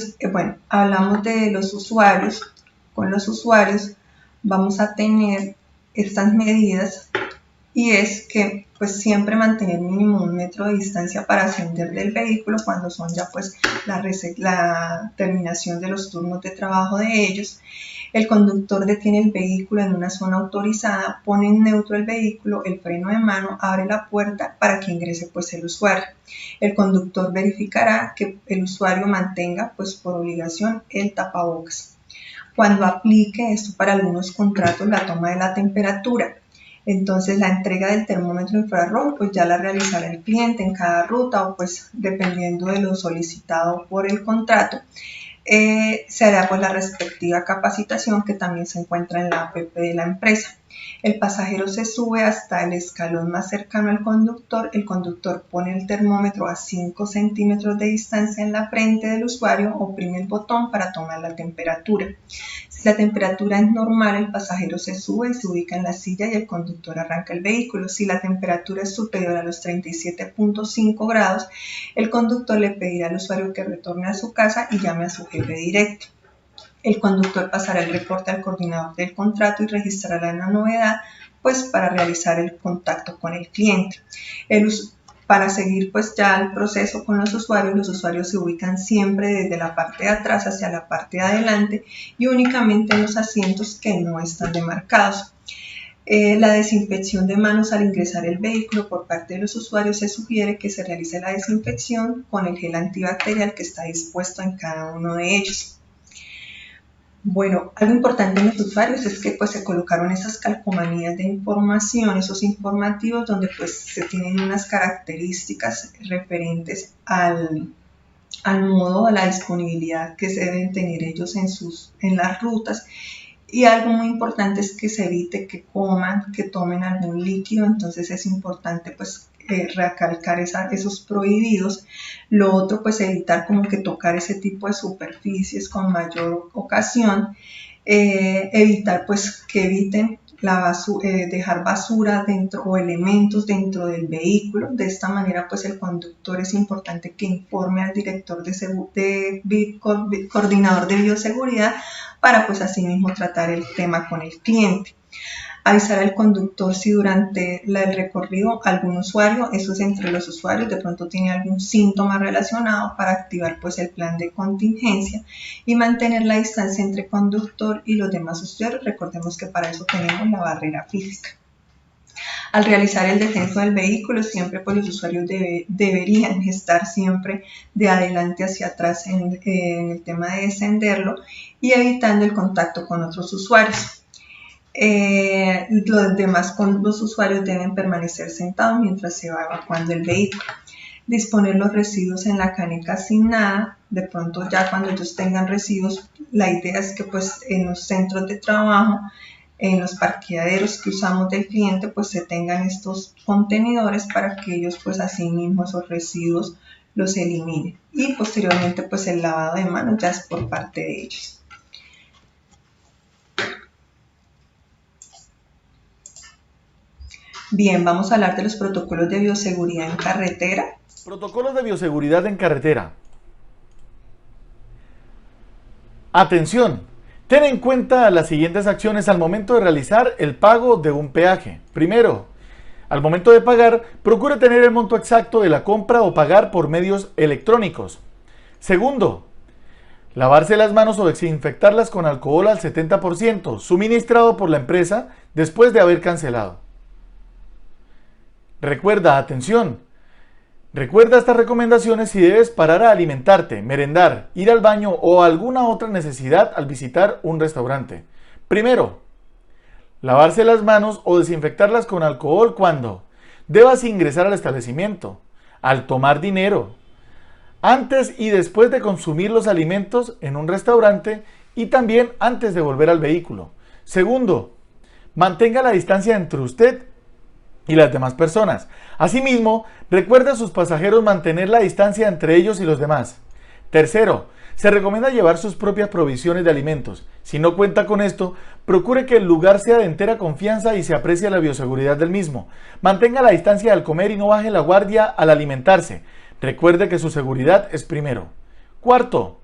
hablamos de los usuarios. Con los usuarios vamos a tener estas medidas y es que pues siempre mantener mínimo 1 metro de distancia para ascender del vehículo cuando son ya pues la terminación de los turnos de trabajo de ellos. El conductor detiene el vehículo en una zona autorizada, pone en neutro el vehículo, el freno de mano, abre la puerta para que ingrese pues el usuario. El conductor verificará que el usuario mantenga pues por obligación el tapabocas. Cuando aplique esto para algunos contratos, la toma de la temperatura. Entonces la entrega del termómetro infrarrojo pues ya la realizará el cliente en cada ruta o pues dependiendo de lo solicitado por el contrato. Se hará pues la respectiva capacitación que también se encuentra en la app de la empresa. El pasajero se sube hasta el escalón más cercano al conductor. El conductor pone el termómetro a 5 centímetros de distancia en la frente del usuario, oprime el botón para tomar la temperatura. Si la temperatura es normal, el pasajero se sube y se ubica en la silla y el conductor arranca el vehículo. Si la temperatura es superior a los 37.5 grados, el conductor le pedirá al usuario que retorne a su casa y llame a su jefe directo. El conductor pasará el reporte al coordinador del contrato y registrará la novedad pues para realizar el contacto con el cliente. Para seguir pues ya el proceso con los usuarios se ubican siempre desde la parte de atrás hacia la parte de adelante y únicamente en los asientos que no están demarcados. La desinfección de manos al ingresar el vehículo por parte de los usuarios se sugiere que se realice la desinfección con el gel antibacterial que está dispuesto en cada uno de ellos. Bueno, algo importante en los usuarios es que pues se colocaron esas calcomanías de información, esos informativos donde pues se tienen unas características referentes al modo, a la disponibilidad que se deben tener ellos en las rutas. Y algo muy importante es que se evite que coman, que tomen algún líquido, entonces es importante pues recalcar esos prohibidos. Lo otro pues evitar como que tocar ese tipo de superficies con mayor ocasión, evitar pues que eviten dejar basura dentro o elementos dentro del vehículo. De esta manera pues el conductor es importante que informe al director coordinador de bioseguridad para pues asimismo tratar el tema con el cliente. Avisar al conductor si durante el recorrido algún usuario, eso es entre los usuarios, de pronto tiene algún síntoma relacionado para activar pues el plan de contingencia y mantener la distancia entre conductor y los demás usuarios. Recordemos que para eso tenemos la barrera física. Al realizar el descenso del vehículo, siempre pues los usuarios deberían estar siempre de adelante hacia atrás en el tema de descenderlo y evitando el contacto con otros usuarios. Los demás los usuarios deben permanecer sentados mientras se va evacuando el vehículo. Disponer los residuos en la caneca asignada. De pronto ya cuando ellos tengan residuos, la idea es que pues en los centros de trabajo, en los parqueaderos que usamos del cliente, pues se tengan estos contenedores para que ellos pues así mismo esos residuos los eliminen. Y posteriormente pues el lavado de manos ya es por parte de ellos. Bien, vamos a hablar de los protocolos de bioseguridad en carretera. Protocolos de bioseguridad en carretera. Atención, ten en cuenta las siguientes acciones al momento de realizar el pago de un peaje. Primero, al momento de pagar, procure tener el monto exacto de la compra o pagar por medios electrónicos. Segundo, lavarse las manos o desinfectarlas con alcohol al 70%, suministrado por la empresa después de haber cancelado. Recuerda estas recomendaciones si debes parar a alimentarte, merendar, ir al baño o alguna otra necesidad al visitar un restaurante. Primero, lavarse las manos o desinfectarlas con alcohol cuando debas ingresar al establecimiento, al tomar dinero, antes y después de consumir los alimentos en un restaurante y también antes de volver al vehículo. Segundo, mantenga la distancia entre usted y las demás personas. Asimismo, recuerda a sus pasajeros mantener la distancia entre ellos y los demás. Tercero, se recomienda llevar sus propias provisiones de alimentos. Si no cuenta con esto, procure que el lugar sea de entera confianza y se aprecie la bioseguridad del mismo. Mantenga la distancia al comer y no baje la guardia al alimentarse. Recuerde que su seguridad es primero. Cuarto,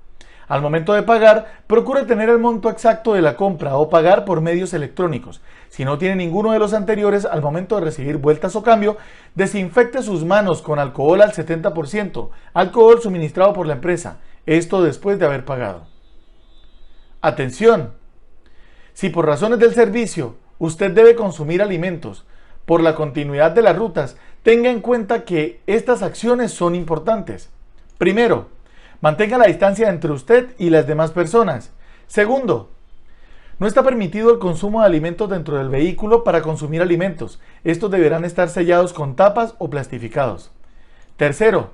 al momento de pagar, procure tener el monto exacto de la compra o pagar por medios electrónicos. Si no tiene ninguno de los anteriores, al momento de recibir vueltas o cambio, desinfecte sus manos con alcohol al 70%, alcohol suministrado por la empresa, esto después de haber pagado. Atención, si por razones del servicio usted debe consumir alimentos por la continuidad de las rutas, tenga en cuenta que estas acciones son importantes. Primero, mantenga la distancia entre usted y las demás personas. Segundo, no está permitido el consumo de alimentos dentro del vehículo para consumir alimentos. Estos deberán estar sellados con tapas o plastificados. Tercero,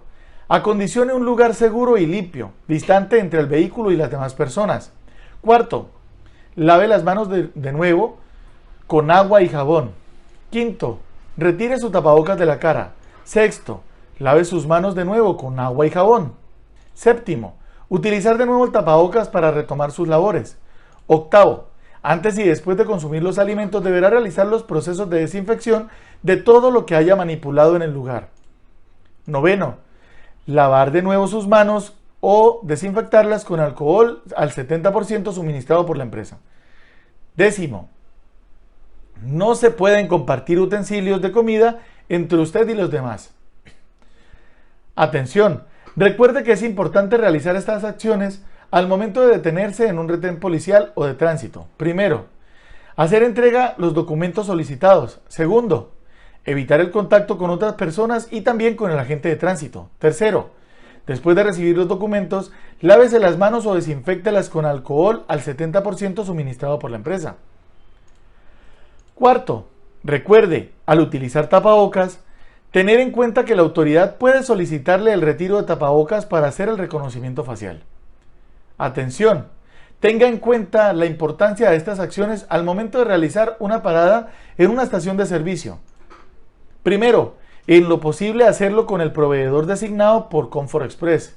acondicione un lugar seguro y limpio, distante entre el vehículo y las demás personas. Cuarto, lave las manos de nuevo con agua y jabón. Quinto, retire su tapabocas de la cara. Sexto, lave sus manos de nuevo con agua y jabón. Séptimo, utilizar de nuevo el tapabocas para retomar sus labores. Octavo, antes y después de consumir los alimentos deberá realizar los procesos de desinfección de todo lo que haya manipulado en el lugar. Noveno, lavar de nuevo sus manos o desinfectarlas con alcohol al 70% suministrado por la empresa. Décimo, no se pueden compartir utensilios de comida entre usted y los demás. Atención, recuerde que es importante realizar estas acciones al momento de detenerse en un retén policial o de tránsito. Primero, hacer entrega los documentos solicitados. Segundo, evitar el contacto con otras personas y también con el agente de tránsito. Tercero, después de recibir los documentos, lávese las manos o desinféctelas con alcohol al 70% suministrado por la empresa. Cuarto, recuerde, al utilizar tapabocas, tener en cuenta que la autoridad puede solicitarle el retiro de tapabocas para hacer el reconocimiento facial. Atención, tenga en cuenta la importancia de estas acciones al momento de realizar una parada en una estación de servicio. Primero, en lo posible hacerlo con el proveedor designado por Comfort Express.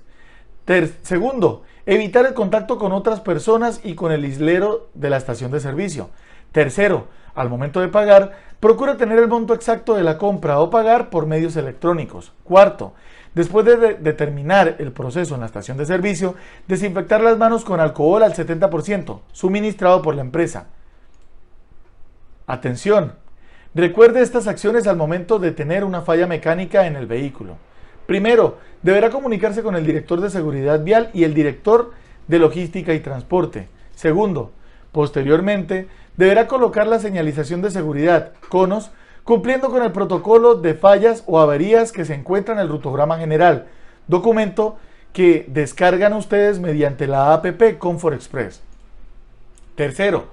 Segundo, evitar el contacto con otras personas y con el islero de la estación de servicio. Tercero, al momento de pagar, procura tener el monto exacto de la compra o pagar por medios electrónicos. Cuarto, después de terminar el proceso en la estación de servicio, desinfectar las manos con alcohol al 70%, suministrado por la empresa. Atención, recuerde estas acciones al momento de tener una falla mecánica en el vehículo. Primero, deberá comunicarse con el director de seguridad vial y el director de logística y transporte. Segundo, posteriormente, deberá colocar la señalización de seguridad, conos, cumpliendo con el protocolo de fallas o averías que se encuentra en el rutograma general, documento que descargan ustedes mediante la APP Comfort Express. Tercero,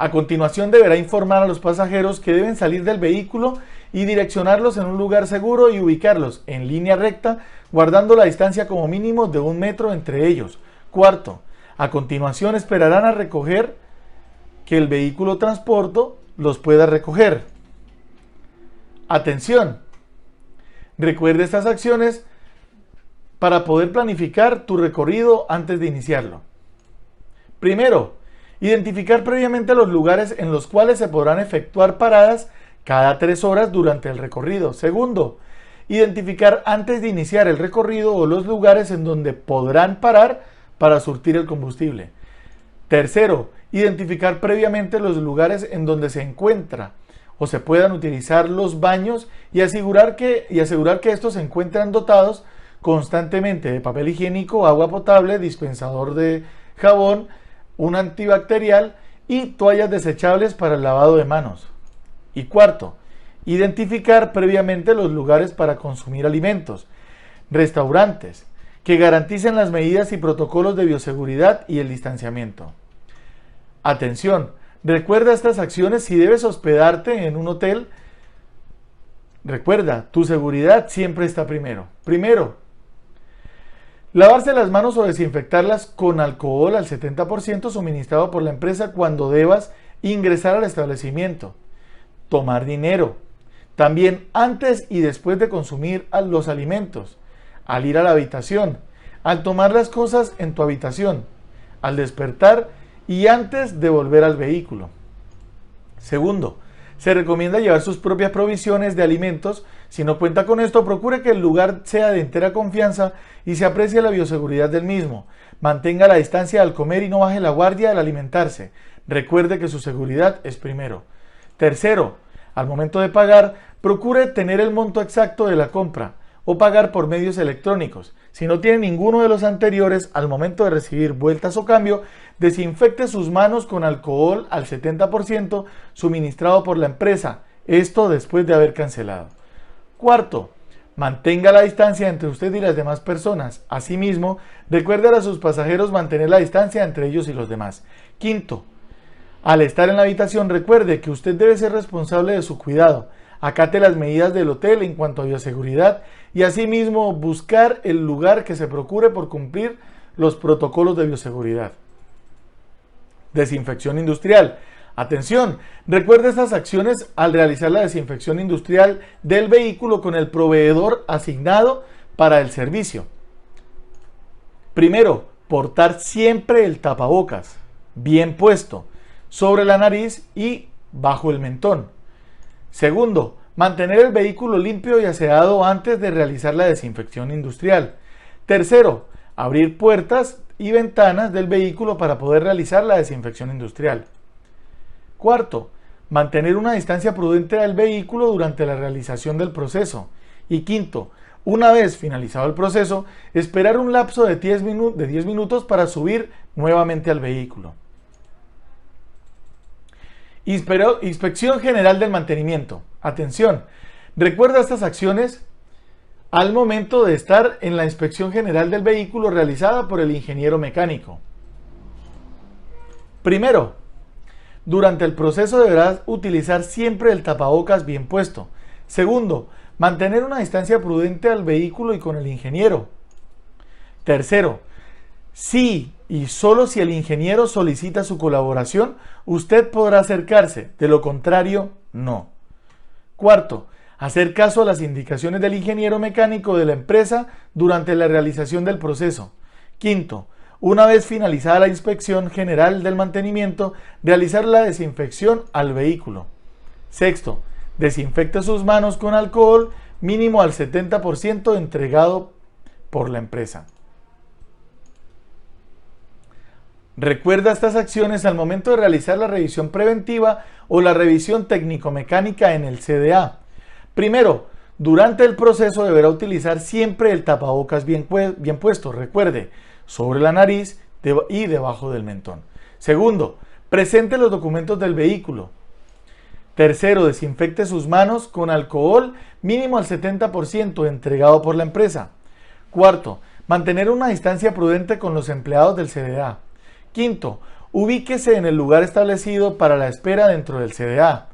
A continuación deberá informar a los pasajeros que deben salir del vehículo y direccionarlos en un lugar seguro y ubicarlos en línea recta, guardando la distancia como mínimo de 1 metro entre ellos. Cuarto, a continuación esperarán a recoger que el vehículo transporto los pueda recoger. Atención, recuerde estas acciones para poder planificar tu recorrido antes de iniciarlo. Primero, identificar previamente los lugares en los cuales se podrán efectuar paradas cada 3 horas durante el recorrido. Segundo, identificar antes de iniciar el recorrido o los lugares en donde podrán parar para surtir el combustible. Tercero, identificar previamente los lugares en donde se encuentra o se puedan utilizar los baños y asegurar que estos se encuentran dotados constantemente de papel higiénico, agua potable, dispensador de jabón, un antibacterial y toallas desechables para el lavado de manos. Y cuarto, identificar previamente los lugares para consumir alimentos, restaurantes, que garanticen las medidas y protocolos de bioseguridad y el distanciamiento. Atención, recuerda estas acciones si debes hospedarte en un hotel. Recuerda, tu seguridad siempre está primero. Primero, lavarse las manos o desinfectarlas con alcohol al 70% suministrado por la empresa cuando debas ingresar al establecimiento. Tomar dinero. También antes y después de consumir los alimentos. Al ir a la habitación. Al tomar las cosas en tu habitación. Al despertar y antes de volver al vehículo. Segundo, se recomienda llevar sus propias provisiones de alimentos. Si no cuenta con esto, procure que el lugar sea de entera confianza y se aprecie la bioseguridad del mismo. Mantenga la distancia al comer y no baje la guardia al alimentarse. Recuerde que su seguridad es primero. Tercero, al momento de pagar, procure tener el monto exacto de la compra o pagar por medios electrónicos. Si no tiene ninguno de los anteriores, al momento de recibir vueltas o cambio, desinfecte sus manos con alcohol al 70% suministrado por la empresa. Esto después de haber cancelado. Cuarto, mantenga la distancia entre usted y las demás personas. Asimismo, recuerde a sus pasajeros mantener la distancia entre ellos y los demás. Quinto, al estar en la habitación, recuerde que usted debe ser responsable de su cuidado. Acate las medidas del hotel en cuanto a bioseguridad y asimismo buscar el lugar que se procure por cumplir los protocolos de bioseguridad. Desinfección industrial. Atención, recuerde estas acciones al realizar la desinfección industrial del vehículo con el proveedor asignado para el servicio. Primero, portar siempre el tapabocas bien puesto sobre la nariz y bajo el mentón. Segundo, mantener el vehículo limpio y aseado antes de realizar la desinfección industrial. Tercero, abrir puertas y ventanas del vehículo para poder realizar la desinfección industrial. Cuarto, mantener una distancia prudente del vehículo durante la realización del proceso. Y quinto, una vez finalizado el proceso, esperar un lapso de 10 minutos para subir nuevamente al vehículo. Inspección general del mantenimiento. Atención, recuerda estas acciones al momento de estar en la inspección general del vehículo realizada por el ingeniero mecánico. Primero, durante el proceso deberás utilizar siempre el tapabocas bien puesto. Segundo, mantener una distancia prudente al vehículo y con el ingeniero. Tercero, si y solo si el ingeniero solicita su colaboración, usted podrá acercarse, de lo contrario, no. Cuarto, hacer caso a las indicaciones del ingeniero mecánico de la empresa durante la realización del proceso. Quinto, una vez finalizada la inspección general del mantenimiento, realizar la desinfección al vehículo. Sexto, desinfecte sus manos con alcohol mínimo al 70% entregado por la empresa. Recuerda estas acciones al momento de realizar la revisión preventiva o la revisión técnico-mecánica en el CDA. Primero, durante el proceso deberá utilizar siempre el tapabocas bien puesto, recuerde, sobre la nariz y debajo del mentón. Segundo, presente los documentos del vehículo. Tercero, desinfecte sus manos con alcohol mínimo al 70% entregado por la empresa. Cuarto, mantener una distancia prudente con los empleados del CDA. Quinto, ubíquese en el lugar establecido para la espera dentro del CDA.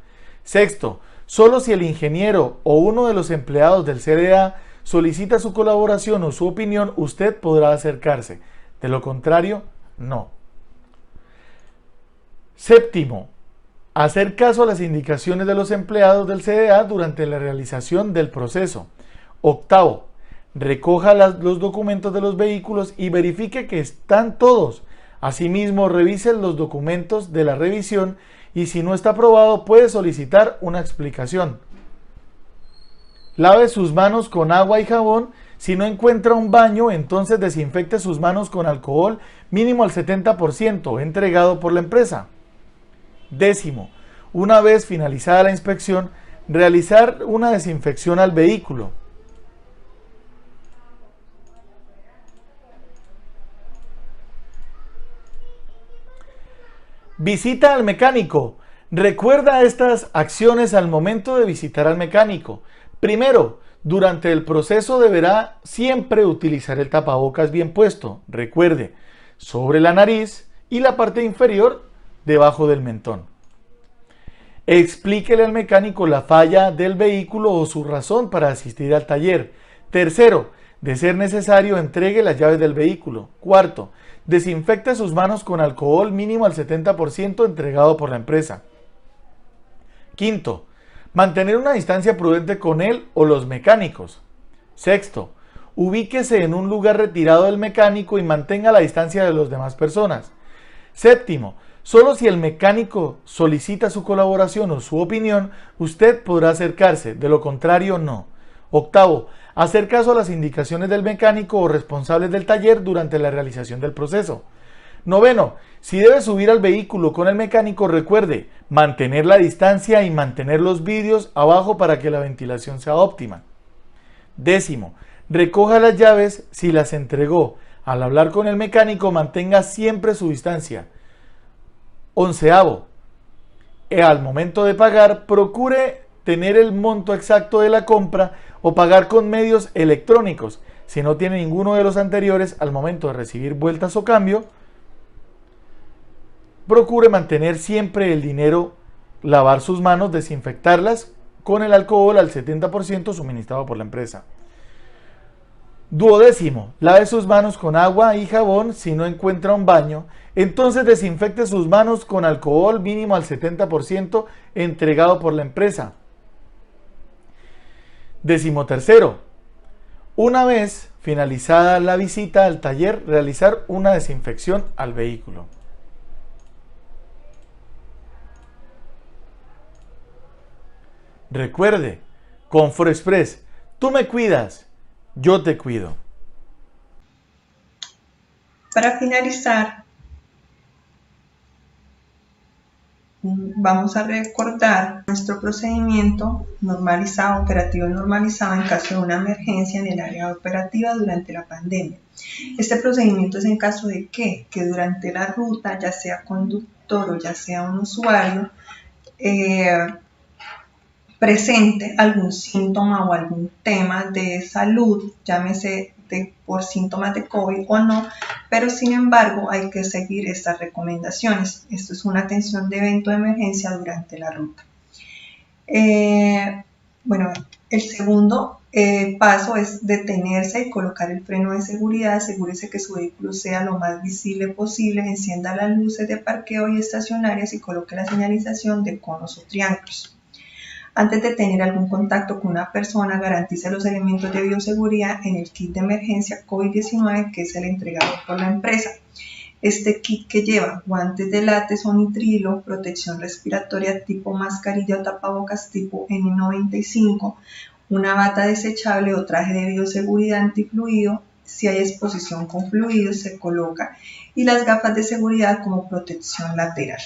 Sexto, solo si el ingeniero o uno de los empleados del CDA solicita su colaboración o su opinión, usted podrá acercarse. De lo contrario, no. Séptimo, hacer caso a las indicaciones de los empleados del CDA durante la realización del proceso. Octavo, recoja los documentos de los vehículos y verifique que están todos. Asimismo, revise los documentos de la revisión y si no está aprobado puede solicitar una explicación. Lave sus manos con agua y jabón. Si no encuentra un baño, entonces desinfecte sus manos con alcohol mínimo al 70% entregado por la empresa. Décimo, una vez finalizada la inspección, realizar una desinfección al vehículo. Visita al mecánico. Recuerda estas acciones al momento de visitar al mecánico. Primero, durante el proceso deberá siempre utilizar el tapabocas bien puesto. Recuerde, sobre la nariz y la parte inferior debajo del mentón. Explíquele al mecánico la falla del vehículo o su razón para asistir al taller. Tercero, de ser necesario, entregue las llaves del vehículo. Cuarto, desinfecte sus manos con alcohol mínimo al 70% entregado por la empresa. Quinto, mantener una distancia prudente con él o los mecánicos. Sexto, ubíquese en un lugar retirado del mecánico y mantenga la distancia de las demás personas. Séptimo, solo si el mecánico solicita su colaboración o su opinión, usted podrá acercarse, de lo contrario no. Octavo, hacer caso a las indicaciones del mecánico o responsables del taller durante la realización del proceso. Noveno, si debe subir al vehículo con el mecánico, recuerde mantener la distancia y mantener los vidrios abajo para que la ventilación sea óptima. Décimo, recoja las llaves si las entregó. Al hablar con el mecánico, mantenga siempre su distancia. Onceavo, al momento de pagar, procure tener el monto exacto de la compra o pagar con medios electrónicos. Si no tiene ninguno de los anteriores, al momento de recibir vueltas o cambio, procure mantener siempre el dinero, lavar sus manos, desinfectarlas con el alcohol al 70% suministrado por la empresa. Duodécimo, lave sus manos con agua y jabón. Si no encuentra un baño, entonces desinfecte sus manos con alcohol mínimo al 70% entregado por la empresa. Decimotercero, una vez finalizada la visita al taller, realizar una desinfección al vehículo. Recuerde, con Forexpress, tú me cuidas, yo te cuido. Para finalizar, vamos a recordar nuestro procedimiento normalizado, operativo normalizado en caso de una emergencia en el área operativa durante la pandemia. Este procedimiento es en caso de que durante la ruta, ya sea conductor o ya sea un usuario, presente algún síntoma o algún tema de salud, llámese por síntomas de COVID o no, pero sin embargo hay que seguir estas recomendaciones. Esto es una atención de evento de emergencia durante la ruta. Bueno, el segundo paso es detenerse y colocar el freno de seguridad. Asegúrese que su vehículo sea lo más visible posible, encienda las luces de parqueo y estacionarias y coloque la señalización de conos o triángulos. Antes de tener algún contacto con una persona, garantice los elementos de bioseguridad en el kit de emergencia COVID-19 que es el entregado por la empresa. Este kit que lleva guantes de látex o nitrilo, protección respiratoria tipo mascarilla o tapabocas tipo N95, una bata desechable o traje de bioseguridad antifluido, si hay exposición con fluidos se coloca, y las gafas de seguridad con protección lateral.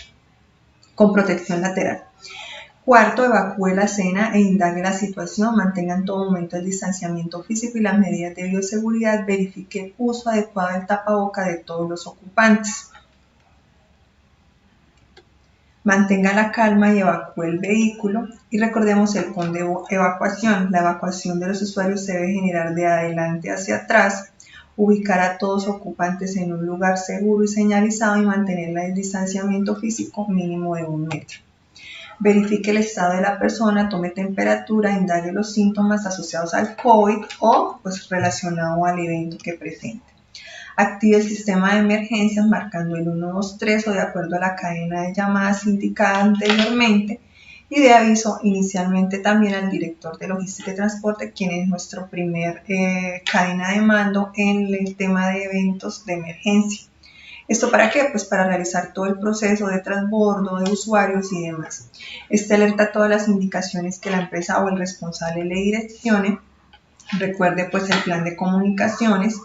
Cuarto, evacúe la escena e indague la situación, mantenga en todo momento el distanciamiento físico y las medidas de bioseguridad, verifique el uso adecuado del tapaboca de todos los ocupantes. Mantenga la calma y evacúe el vehículo y recordemos el PON de evacuación. La evacuación de los usuarios se debe generar de adelante hacia atrás ubicar a todos los ocupantes en un lugar seguro y señalizado y mantener el distanciamiento físico mínimo de 1 metro. Verifique el estado de la persona, tome temperatura, indague los síntomas asociados al COVID o pues relacionado al evento que presente. Active el sistema de emergencias marcando el 123 o de acuerdo a la cadena de llamadas indicada anteriormente y de aviso inicialmente también al director de logística y transporte, quien es nuestro primer cadena de mando en el tema de eventos de emergencia. ¿Esto para qué? Pues para realizar todo el proceso de transbordo de usuarios y demás. Alerta todas las indicaciones que la empresa o el responsable le direccione. Recuerde pues el plan de comunicaciones.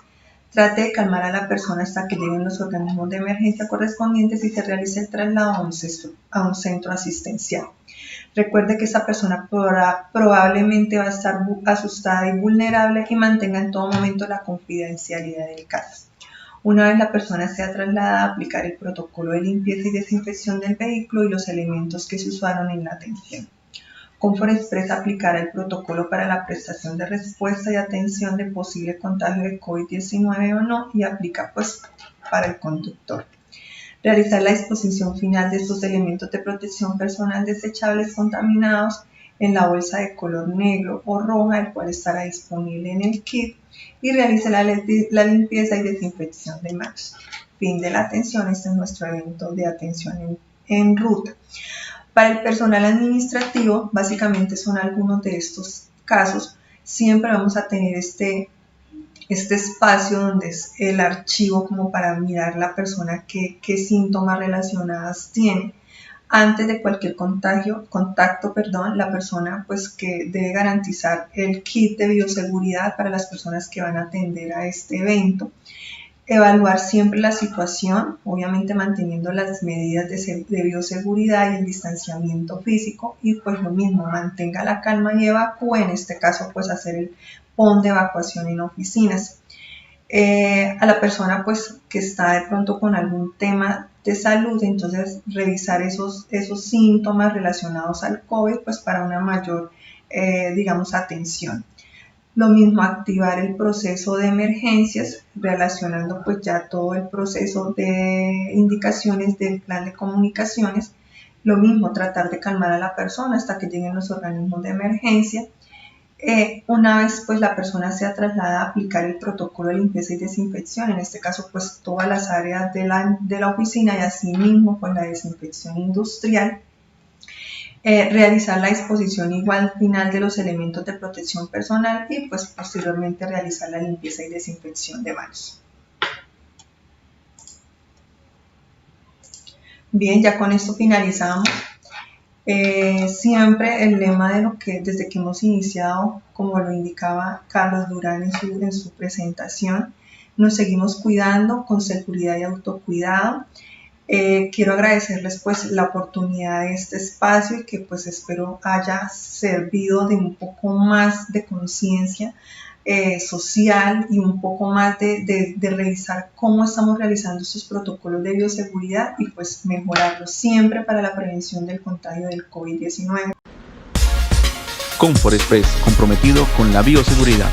Trate de calmar a la persona hasta que lleguen los organismos de emergencia correspondientes y se realice el traslado a un centro asistencial. Recuerde que esa persona probablemente va a estar asustada y vulnerable y mantenga en todo momento la confidencialidad del caso. Una vez la persona sea trasladada, aplicar el protocolo de limpieza y desinfección del vehículo y los elementos que se usaron en la atención. Comfort Express aplicará el protocolo para la prestación de respuesta y atención de posible contagio de COVID-19 o no y aplica pues para el conductor. Realizar la disposición final de estos elementos de protección personal desechables contaminados en la bolsa de color negro o roja, el cual estará disponible en el kit, y realice la limpieza y desinfección de manos. Fin de la atención. Este es nuestro evento de atención en ruta. Para el personal administrativo, básicamente son algunos de estos casos. Siempre vamos a tener este espacio donde es el archivo como para mirar la persona qué síntomas relacionados tiene. Antes de cualquier contacto, la persona pues que debe garantizar el kit de bioseguridad para las personas que van a atender a este evento. Evaluar siempre la situación, obviamente manteniendo las medidas de bioseguridad y el distanciamiento físico, y pues lo mismo, mantenga la calma y evacúe, en este caso pues hacer el PON de evacuación en oficinas. A la persona pues que está de pronto con algún tema de salud, entonces revisar esos síntomas relacionados al COVID pues para una mayor atención. Lo mismo, activar el proceso de emergencias relacionando pues ya todo el proceso de indicaciones del plan de comunicaciones. Lo mismo, tratar de calmar a la persona hasta que lleguen los organismos de emergencia. Una vez pues la persona sea trasladada a aplicar el protocolo de limpieza y desinfección, en este caso pues todas las áreas de la oficina y asimismo pues la desinfección industrial. Realizar la disposición igual final de los elementos de protección personal y pues posteriormente realizar la limpieza y desinfección de manos. Bien, ya con esto finalizamos. Siempre el lema de desde que hemos iniciado, como lo indicaba Carlos Durán en su presentación, nos seguimos cuidando con seguridad y autocuidado. Quiero agradecerles pues la oportunidad de este espacio y que pues espero haya servido de un poco más de conciencia social y un poco más de revisar cómo estamos realizando estos protocolos de bioseguridad y pues mejorarlos siempre para la prevención del contagio del COVID-19. Comfort Express, comprometido con la bioseguridad.